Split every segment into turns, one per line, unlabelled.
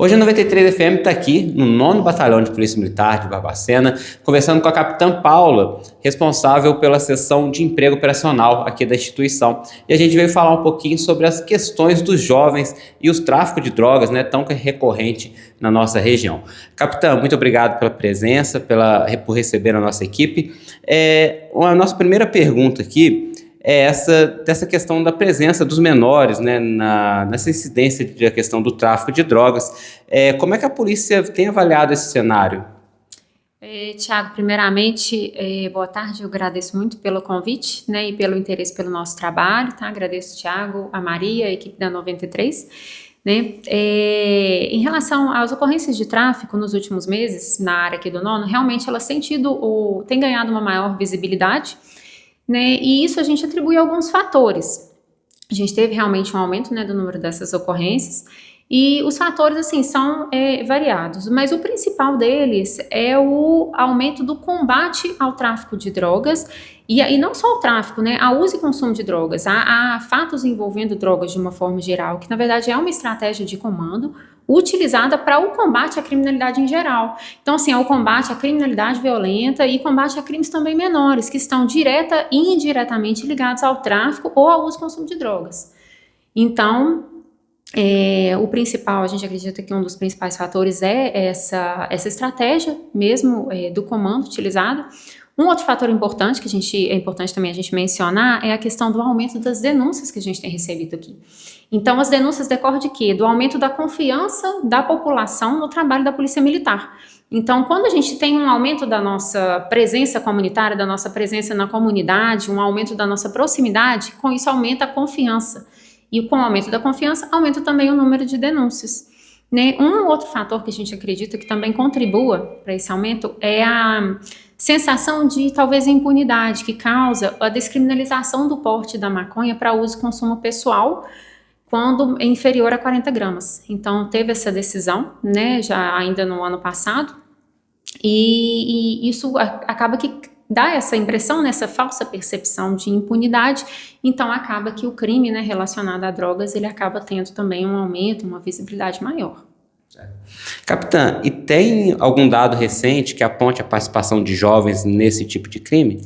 Hoje a 93 FM está aqui no 9º Batalhão de Polícia Militar de Barbacena, conversando com a capitã Paula, responsável pela seção de emprego operacional aqui da instituição. E a gente veio falar um pouquinho sobre as questões dos jovens e os tráficos de drogas, né, tão recorrente na nossa região. Capitã, muito obrigado pela presença, por receber a nossa equipe. A nossa primeira pergunta aqui é dessa questão da presença dos menores, né, nessa incidência da questão do tráfico de drogas. Como é que a polícia tem avaliado esse cenário?
Tiago, primeiramente, boa tarde, eu agradeço muito pelo convite, né, e pelo interesse pelo nosso trabalho, tá? Agradeço, Tiago, a Maria, a equipe da 93, né? Em relação às ocorrências de tráfico nos últimos meses, na área aqui do nono, realmente elas têm ganhado uma maior visibilidade, né, e isso a gente atribui a alguns fatores. A gente teve realmente um aumento, né, do número dessas ocorrências, e os fatores, assim, são variados, mas o principal deles é o aumento do combate ao tráfico de drogas, e não só o tráfico, né, ao uso e consumo de drogas, há fatos envolvendo drogas de uma forma geral, que na verdade é uma estratégia de comando utilizada para o combate à criminalidade em geral. Então, assim, é o combate à criminalidade violenta e combate a crimes também menores, que estão direta e indiretamente ligados ao tráfico ou ao uso e consumo de drogas. Então, o principal, a gente acredita que um dos principais fatores é essa estratégia mesmo do comando utilizado. Um outro fator importante, é importante também a gente mencionar, é a questão do aumento das denúncias que a gente tem recebido aqui. Então, as denúncias decorrem de quê? Do aumento da confiança da população no trabalho da Polícia Militar. Então, quando a gente tem um aumento da nossa presença comunitária, da nossa presença na comunidade, um aumento da nossa proximidade, com isso aumenta a confiança. E com o aumento da confiança, aumenta também o número de denúncias, né? Um outro fator que a gente acredita que também contribua para esse aumento é a sensação de, talvez, impunidade que causa a descriminalização do porte da maconha para uso e consumo pessoal quando é inferior a 40 gramas. Então, teve essa decisão, né, já ainda no ano passado, e isso acaba que dá essa impressão, nessa falsa percepção de impunidade, então acaba que o crime, né, relacionado a drogas, ele acaba tendo também um aumento, uma visibilidade maior.
Capitã, e tem algum dado recente que aponte a participação de jovens nesse tipo de crime?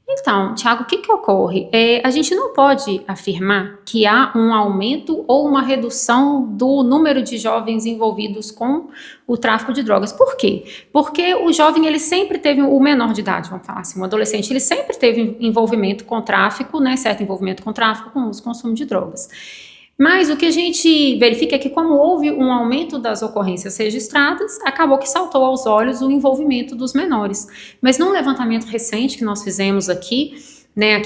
Então, Tiago, o que ocorre? A gente não pode afirmar que há um aumento ou uma redução do número de jovens envolvidos com o tráfico de drogas. Por quê? Porque o jovem, ele sempre teve, o menor de idade, vamos falar assim, o adolescente, ele sempre teve envolvimento com tráfico, né, certo envolvimento com tráfico, com o consumo de drogas. Mas o que a gente verifica é que, como houve um aumento das ocorrências registradas, acabou que saltou aos olhos o envolvimento dos menores. Mas num levantamento recente que nós fizemos aqui, né,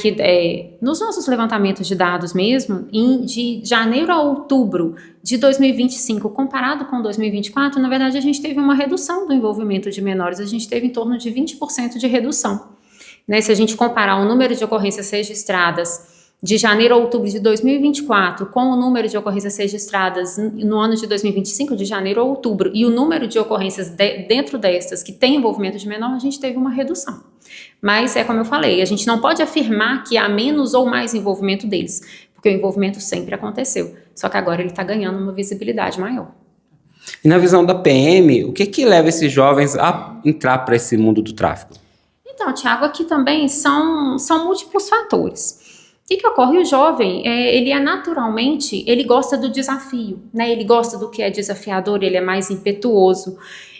nos nossos levantamentos de dados mesmo, de janeiro a outubro de 2025, comparado com 2024, na verdade a gente teve uma redução do envolvimento de menores, a gente teve em torno de 20% de redução. Né, se a gente comparar o número de ocorrências registradas de janeiro a outubro de 2024, com o número de ocorrências registradas no ano de 2025, de janeiro a outubro, e o número de ocorrências dentro destas que tem envolvimento de menor, a gente teve uma redução. Mas como eu falei, a gente não pode afirmar que há menos ou mais envolvimento deles, porque o envolvimento sempre aconteceu, só que agora ele está ganhando uma visibilidade maior.
E na visão da PM, o que leva esses jovens a entrar para esse mundo do tráfico?
Então, Tiago, aqui também são múltiplos fatores. O que ocorre? O jovem, ele naturalmente, ele gosta do desafio, né? Ele gosta do que é desafiador, ele é mais impetuoso.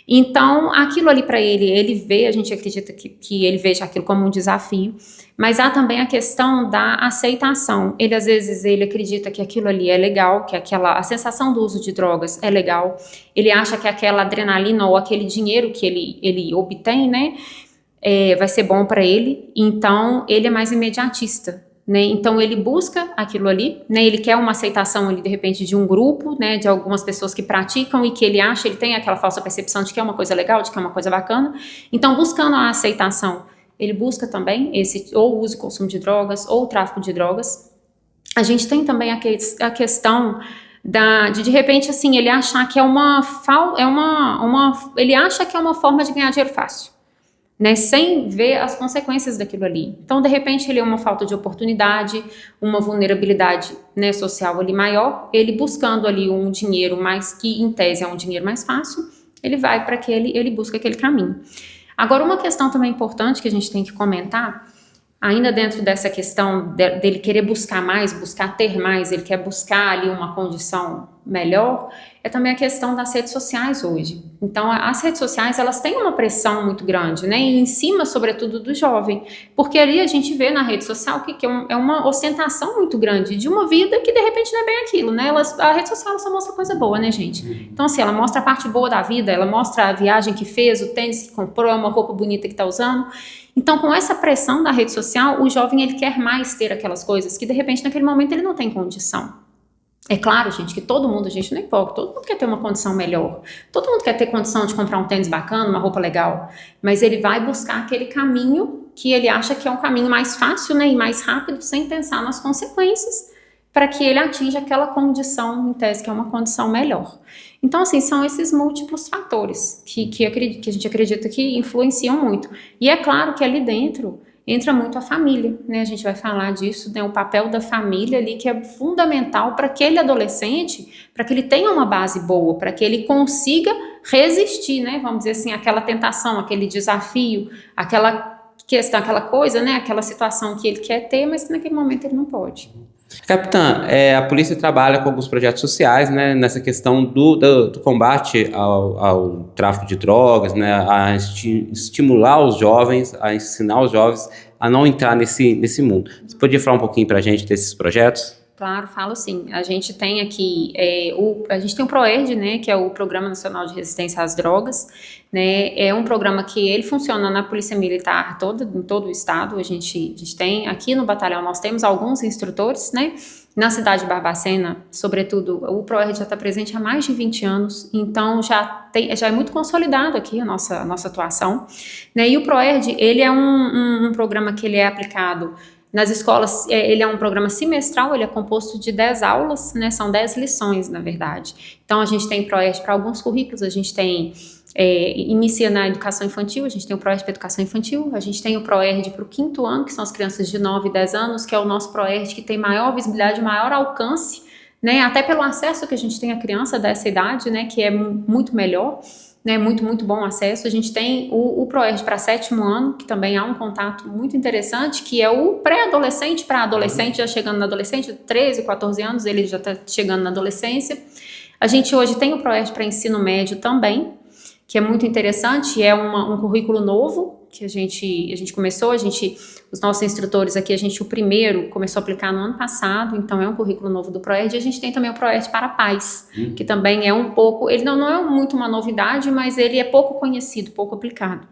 Então, aquilo ali para ele a gente acredita que ele veja aquilo como um desafio, mas há também a questão da aceitação. Às vezes, ele acredita que aquilo ali é legal, que a sensação do uso de drogas é legal, ele acha que aquela adrenalina ou aquele dinheiro que ele obtém, né, vai ser bom para ele, então ele é mais imediatista. Né? Então ele busca aquilo ali, né? Ele quer uma aceitação ali, de repente, de um grupo, né? De algumas pessoas que praticam e que ele tem aquela falsa percepção de que é uma coisa legal, de que é uma coisa bacana. Então, buscando a aceitação, ele busca também ou uso e consumo de drogas ou tráfico de drogas. A gente tem também a questão de repente, assim, ele achar que ele acha que é uma forma de ganhar dinheiro fácil. né, sem ver as consequências daquilo ali. Então, de repente, ele é uma falta de oportunidade, uma vulnerabilidade, né, social ali maior, ele buscando ali um dinheiro mais, que em tese é um dinheiro mais fácil, ele vai para ele busca aquele caminho. Agora, uma questão também importante que a gente tem que comentar, ainda dentro dessa questão dele querer buscar mais, buscar ter mais, ele quer buscar ali uma condição melhor, é também a questão das redes sociais hoje. Então, as redes sociais, elas têm uma pressão muito grande, né, e em cima, sobretudo, do jovem, porque ali a gente vê na rede social que é uma ostentação muito grande de uma vida que, de repente, não é bem aquilo, né, a rede social só mostra coisa boa, né, gente? Então, assim, ela mostra a parte boa da vida, ela mostra a viagem que fez, o tênis que comprou, uma roupa bonita que tá usando. Então, com essa pressão da rede social, o jovem, ele quer mais ter aquelas coisas que, de repente, naquele momento, ele não tem condição. É claro, gente, que todo mundo, a gente não importa, todo mundo quer ter uma condição melhor, todo mundo quer ter condição de comprar um tênis bacana, uma roupa legal, mas ele vai buscar aquele caminho que ele acha que é um caminho mais fácil, né, e mais rápido, sem pensar nas consequências, para que ele atinja aquela condição, em tese, que é uma condição melhor. Então, assim, são esses múltiplos fatores que a gente acredita que influenciam muito. E é claro que ali dentro entra muito a família, né? A gente vai falar disso, né? O papel da família ali, que é fundamental para aquele adolescente, para que ele tenha uma base boa, para que ele consiga resistir, né? Vamos dizer assim, aquela tentação, aquele desafio, aquela questão, aquela coisa, né? Aquela situação que ele quer ter, mas que naquele momento ele não pode.
Capitã, a polícia trabalha com alguns projetos sociais, né, nessa questão do combate ao tráfico de drogas, né, a estimular os jovens, a ensinar os jovens a não entrar nesse mundo. Você podia falar um pouquinho para a gente desses projetos?
Claro, falo sim. A gente tem aqui, a gente tem o PROERD, né, que é o Programa Nacional de Resistência às Drogas, né, é um programa que ele funciona na Polícia Militar em todo o estado. A gente tem, aqui no batalhão nós temos alguns instrutores, né, na cidade de Barbacena, sobretudo, o PROERD já está presente há mais de 20 anos, então já é muito consolidado aqui a nossa atuação, né, e o PROERD, ele é um programa que ele é aplicado nas escolas. Ele é um programa semestral, ele é composto de 10 aulas, né, são 10 lições, na verdade. Então, a gente tem PROERD para alguns currículos, a gente tem, inicia na educação infantil, a gente tem o PROERD para educação infantil, a gente tem o PROERD para o 5º ano, que são as crianças de 9 e 10 anos, que é o nosso PROERD que tem maior visibilidade, maior alcance, né, até pelo acesso que a gente tem à criança dessa idade, né, que é muito melhor, né, muito bom acesso. A gente tem o PROERD para 7º ano, que também há um contato muito interessante, que é o pré-adolescente para adolescente, já chegando na adolescente, 13, 14 anos, ele já está chegando na adolescência. A gente hoje tem o PROERD para ensino médio também, que é muito interessante, é um currículo novo, que a gente começou, os nossos instrutores aqui, o primeiro começou a aplicar no ano passado, então é um currículo novo do PROERD. E a gente tem também o PROERD para pais, que também é um pouco, ele não é muito uma novidade, mas ele é pouco conhecido, pouco aplicado.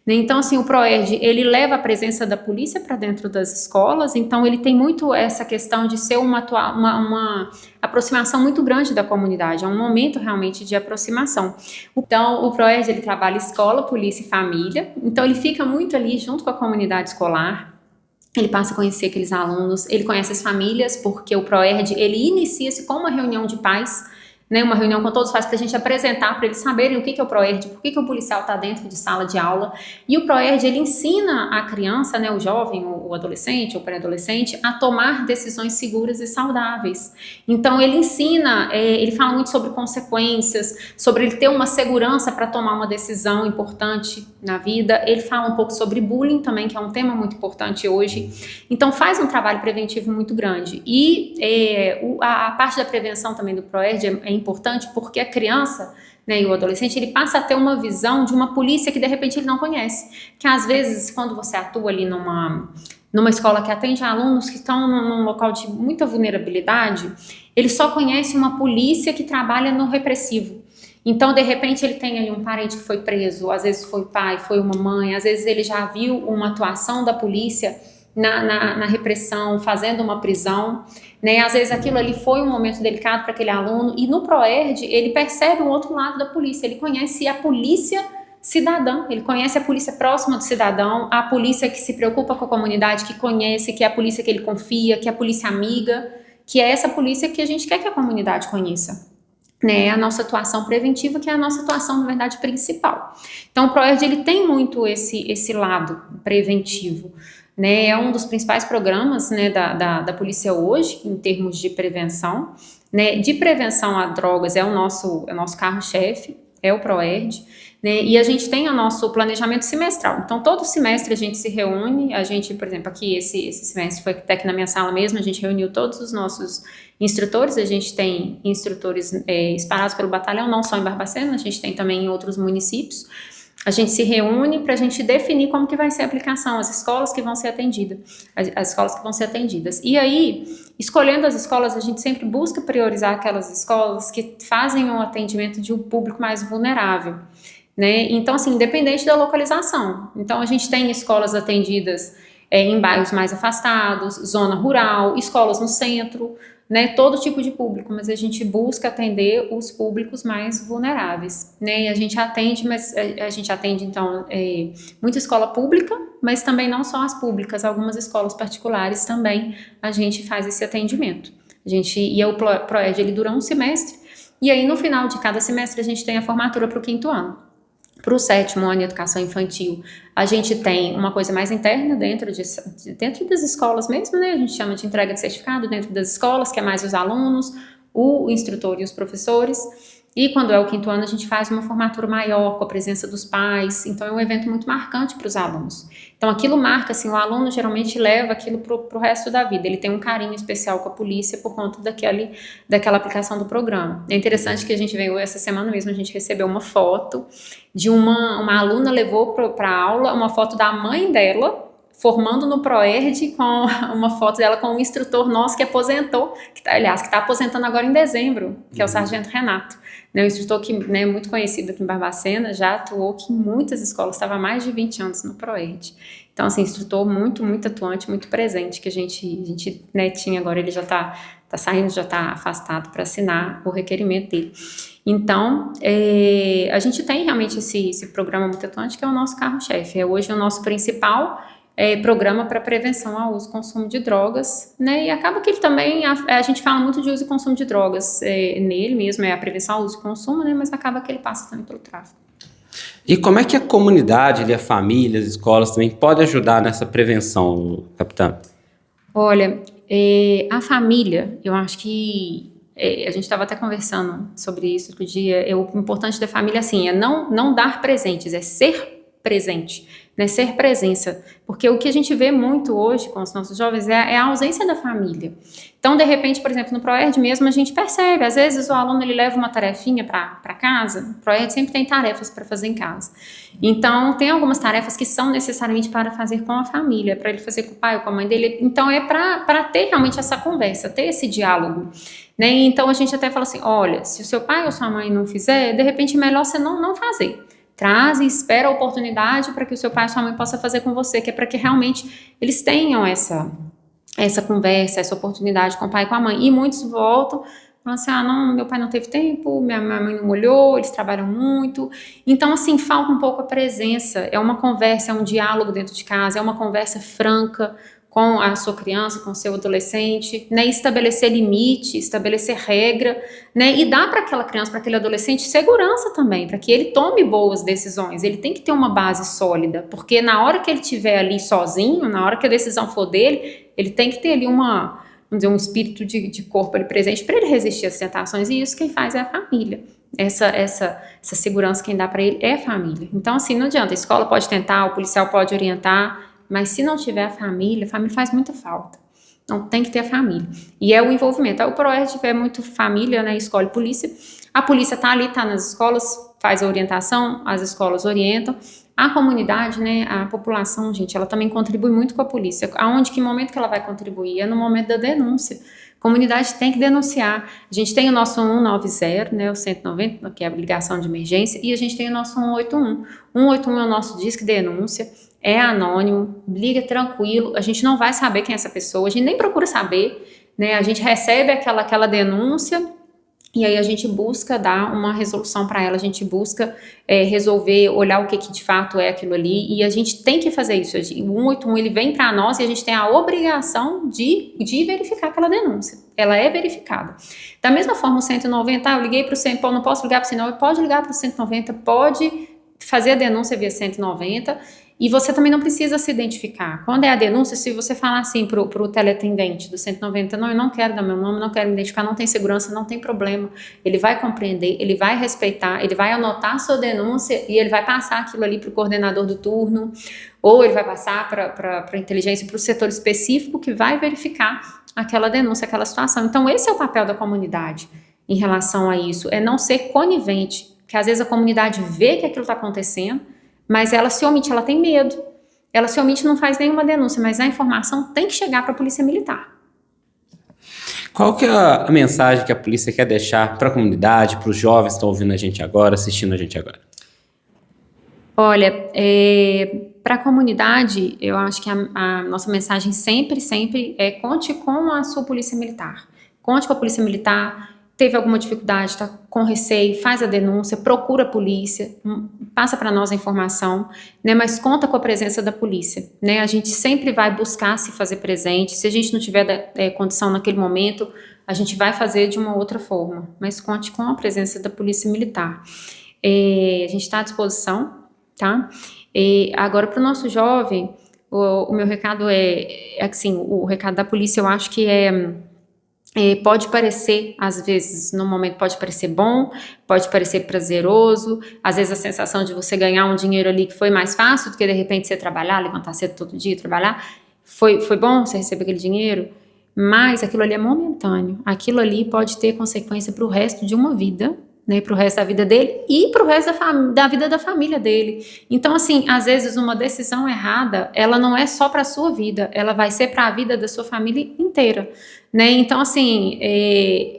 Então, assim, o PROERD, ele leva a presença da polícia para dentro das escolas, então ele tem muito essa questão de ser uma aproximação muito grande da comunidade, é um momento realmente de aproximação. Então, o PROERD, ele trabalha escola, polícia e família, então ele fica muito ali junto com a comunidade escolar, ele passa a conhecer aqueles alunos, ele conhece as famílias, porque o PROERD, ele inicia-se com uma reunião de pais, né, uma reunião com todos os pais para a gente apresentar, para eles saberem o que é o PROERD, por que o policial está dentro de sala de aula. E o PROERD, ele ensina a criança, né, o jovem, o adolescente, o pré-adolescente, a tomar decisões seguras e saudáveis. Então, ele ensina, ele fala muito sobre consequências, sobre ele ter uma segurança para tomar uma decisão importante na vida. Ele fala um pouco sobre bullying também, que é um tema muito importante hoje. Então, faz um trabalho preventivo muito grande. E a parte da prevenção também do PROERD é importante, porque a criança, né, e o adolescente, ele passa a ter uma visão de uma polícia que de repente ele não conhece, que às vezes quando você atua ali numa escola que atende alunos que estão num local de muita vulnerabilidade, ele só conhece uma polícia que trabalha no repressivo. Então, de repente, ele tem ali um parente que foi preso, às vezes foi pai, foi uma mãe, às vezes ele já viu uma atuação da polícia na repressão, fazendo uma prisão, né? Às vezes aquilo ali foi um momento delicado para aquele aluno, e no PROERD ele percebe um outro lado da polícia, ele conhece a polícia cidadã, ele conhece a polícia próxima do cidadão, a polícia que se preocupa com a comunidade, que conhece, que é a polícia que ele confia, que é a polícia amiga, que é essa polícia que a gente quer que a comunidade conheça. né, a nossa atuação preventiva, que é a nossa atuação, na verdade, principal. Então, o ProERD, ele tem muito esse lado preventivo, né, é um dos principais programas, né, da polícia hoje, em termos de prevenção, né, de prevenção a drogas, é o nosso carro-chefe, é o ProERD, né, e a gente tem o nosso planejamento semestral. Então, todo semestre a gente se reúne, a gente, por exemplo, aqui esse semestre foi até aqui na minha sala mesmo, a gente reuniu todos os nossos instrutores, a gente tem instrutores espalhados pelo batalhão, não só em Barbacena, a gente tem também em outros municípios. A gente se reúne para a gente definir como que vai ser a aplicação, as escolas que vão ser atendidas, as escolas que vão ser atendidas. E aí, escolhendo as escolas, a gente sempre busca priorizar aquelas escolas que fazem um atendimento de um público mais vulnerável, né? Então, assim, independente da localização. Então, a gente tem escolas atendidas em bairros mais afastados, zona rural, escolas no centro, né, todo tipo de público, mas a gente busca atender os públicos mais vulneráveis, né, e a gente atende, mas a gente atende, então, muita escola pública, mas também não só as públicas, algumas escolas particulares também a gente faz esse atendimento. E o ProERD, ele dura um semestre, e aí no final de cada semestre a gente tem a formatura para o 5º ano. Para o 7º ano de educação infantil, a gente tem uma coisa mais interna dentro das escolas mesmo, né? A gente chama de entrega de certificado dentro das escolas, que é mais os alunos, o instrutor e os professores. E quando é o 5º ano, a gente faz uma formatura maior, com a presença dos pais. Então, é um evento muito marcante para os alunos. Então, aquilo marca, assim, o aluno geralmente leva aquilo para o resto da vida. Ele tem um carinho especial com a polícia por conta daquela aplicação do programa. É interessante que a gente veio, essa semana mesmo, a gente recebeu uma foto de uma aluna levou para a aula uma foto da mãe dela, formando no ProERD, com uma foto dela com um instrutor nosso que aposentou, que está aposentando agora em dezembro, que é o Sargento Renato. Um instrutor que é muito conhecido aqui em Barbacena, já atuou aqui em muitas escolas, estava há mais de 20 anos no ProERD. Então, assim, instrutor muito, muito atuante, muito presente, que a gente né, tinha agora, ele já está saindo, já está afastado para assinar o requerimento dele. Então, a gente tem realmente esse programa muito atuante, que é o nosso carro-chefe. Hoje é o nosso principal programa para prevenção ao uso e consumo de drogas, né, e acaba que ele também, a gente fala muito de uso e consumo de drogas nele mesmo, a prevenção ao uso e consumo, né, mas acaba que ele passa também pelo tráfico.
E como é que a comunidade, a família, as escolas também pode ajudar nessa prevenção, capitã?
Olha, a família, eu acho que a gente estava até conversando sobre isso outro dia, o importante da família, assim, é não dar presentes, é ser presente, né, ser presença, porque o que a gente vê muito hoje com os nossos jovens é a ausência da família. Então, de repente, por exemplo, no ProERD mesmo, a gente percebe, às vezes o aluno ele leva uma tarefinha para casa, o ProERD sempre tem tarefas para fazer em casa. Então, tem algumas tarefas que são necessariamente para fazer com a família, para ele fazer com o pai ou com a mãe dele. Então, é para ter realmente essa conversa, ter esse diálogo. Né? Então, a gente até fala assim, olha, se o seu pai ou sua mãe não fizer, de repente é melhor você não fazer. Traz e espera a oportunidade para que o seu pai e sua mãe possa fazer com você, que é para que realmente eles tenham essa conversa, essa oportunidade com o pai e com a mãe. E muitos voltam falando assim, não, meu pai não teve tempo, minha mãe não molhou, eles trabalham muito. Então, assim, falta um pouco a presença, é uma conversa, é um diálogo dentro de casa, é uma conversa franca com a sua criança, com o seu adolescente, né, estabelecer limite, estabelecer regra, né, e dar para aquela criança, para aquele adolescente, segurança também, para que ele tome boas decisões. Ele tem que ter uma base sólida, porque na hora que ele estiver ali sozinho, na hora que a decisão for dele, ele tem que ter ali vamos dizer, um espírito de corpo ali presente para ele resistir às tentações, e isso quem faz é a família. Essa segurança quem dá para ele é a família. Então, assim, não adianta, a escola pode tentar, o policial pode orientar, mas se não tiver a família faz muita falta. Então, tem que ter a família. E é o envolvimento. O ProERD tiver muito família, né, escola e polícia. A polícia está ali, está nas escolas, faz a orientação, as escolas orientam. A comunidade, né, a população, gente, ela também contribui muito com a polícia. Que momento que ela vai contribuir? É no momento da denúncia. A comunidade tem que denunciar. A gente tem o nosso 190, né, o 190, que é a ligação de emergência, e a gente tem o nosso 181. 181 é o nosso disque denúncia. É anônimo, liga tranquilo, a gente não vai saber quem é essa pessoa, a gente nem procura saber, né? A gente recebe aquela denúncia E aí a gente busca dar uma resolução para ela, a gente busca resolver, olhar o que de fato é aquilo ali, e a gente tem que fazer isso. O 181 ele vem para nós e a gente tem a obrigação de verificar aquela denúncia. Ela é verificada. Da mesma forma, o 190, eu liguei para o 100, não posso ligar para o 190, pode ligar para o 190, pode fazer a denúncia via 190, e você também não precisa se identificar. Quando é a denúncia, se você falar assim pro teleatendente do 190, não, eu não quero dar meu nome, não quero me identificar, não tem segurança, não tem problema, ele vai compreender, ele vai respeitar, ele vai anotar a sua denúncia e ele vai passar aquilo ali pro coordenador do turno, ou ele vai passar para a inteligência, para o setor específico que vai verificar aquela denúncia, aquela situação. Então esse é o papel da comunidade em relação a isso, é não ser conivente, que às vezes a comunidade vê que aquilo está acontecendo, mas ela se omite, ela tem medo, ela se omite e não faz nenhuma denúncia, mas a informação tem que chegar para a polícia militar.
Qual que é a mensagem que a polícia quer deixar para a comunidade, para os jovens que estão ouvindo a gente agora, assistindo a gente agora?
Olha, para a comunidade, eu acho que a nossa mensagem sempre é: conte com a sua polícia militar, conte com a polícia militar. Teve alguma dificuldade, está com receio, faz a denúncia, procura a polícia, passa para nós a informação, né, mas conta com a presença da polícia, né, a gente sempre vai buscar se fazer presente, se a gente não tiver condição naquele momento, a gente vai fazer de uma outra forma, mas conte com a presença da polícia militar. A gente está à disposição, tá? Agora, para o nosso jovem, o meu recado assim, o recado da polícia eu acho que pode parecer, às vezes, no momento pode parecer bom, pode parecer prazeroso, às vezes a sensação de você ganhar um dinheiro ali que foi mais fácil do que de repente você trabalhar, levantar cedo todo dia, trabalhar, foi bom você receber aquele dinheiro, mas aquilo ali é momentâneo, aquilo ali pode ter consequência para o resto de uma vida, né, para o resto da vida dele e para o resto da vida da família dele. Então, assim, às vezes uma decisão errada, ela não é só para a sua vida, ela vai ser para a vida da sua família inteira, né? Então, assim,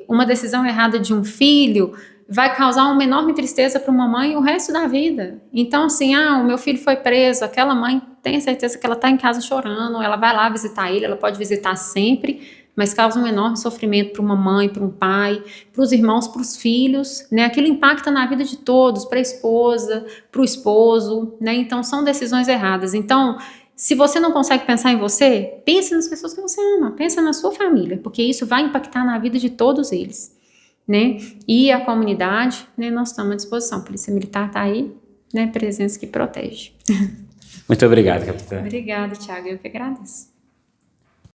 uma decisão errada de um filho vai causar uma enorme tristeza para uma mãe o resto da vida. Então, assim, o meu filho foi preso, aquela mãe tem certeza que ela está em casa chorando, ela vai lá visitar ele, ela pode visitar sempre, mas causa um enorme sofrimento para uma mãe, para um pai, para os irmãos, para os filhos, né? Aquilo impacta na vida de todos, para a esposa, para o esposo, né? Então são decisões erradas. Então, se você não consegue pensar em você, pense nas pessoas que você ama, pensa na sua família, porque isso vai impactar na vida de todos eles, né? E a comunidade, né? Nós estamos à disposição. A Polícia Militar está aí, né? Presença que protege.
Muito obrigado, capitã.
Obrigada, Thiago. Eu que agradeço.